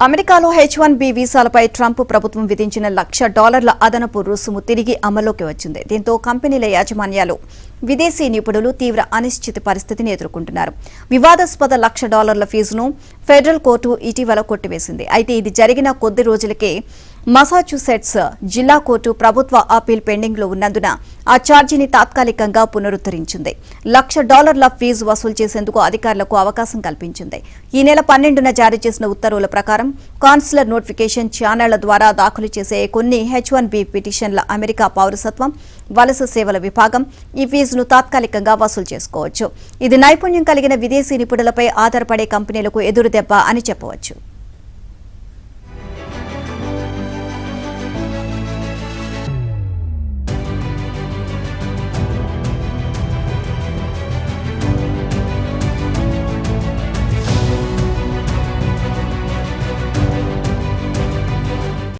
అమెరికాలో H1B వీసాలపై Trump ప్రభుత్వం విధించిన $1,00,000 అదనపు రుసుము తిరిగి అమల్లోకి వచ్చింది. దీంతో కంపెనీల యాజమాన్యాలు విదేశీ నిపుణులు తీవ్ర అనిశ్చిత పరిస్థితిని ఎదుర్కొంటున్నారు. వివాదాస్పద $1,00,000 ఫీజును ఫెడరల్ కోర్టు ఇటీవల కొట్టివేసింది. అయితే ఇది జరిగిన కొద్ది రోజులకే మసాచ్యూసెట్స్ జిల్లా కోర్టు ప్రభుత్వ అప్పీల్ పెండింగ్ లో ఉన్నందున ఆ ఛార్జీని తాత్కాలికంగా పునరుద్ధరించింది. $1,00,000 ఫీజు వసూలు చేసేందుకు అధికారులకు అవకాశం కల్పించింది. ఈ నెల 12న జారీ చేసిన ఉత్తర్వుల ప్రకారం కాన్సులర్ నోటిఫికేషన్ ఛానళ్ల ద్వారా దాఖలు చేసే కొన్ని H1B పిటిషన్ల అమెరికా పౌరసత్వం, వలస సేవల విభాగం ఈ ఫీజును తాత్కాలికంగా వసూలు చేసుకోవచ్చు. ఇది నైపుణ్యం కలిగిన విదేశీ నిపుణులపై ఆధారపడే కంపెనీలకు ఎదురుదెబ్బ అని చెప్పవచ్చు.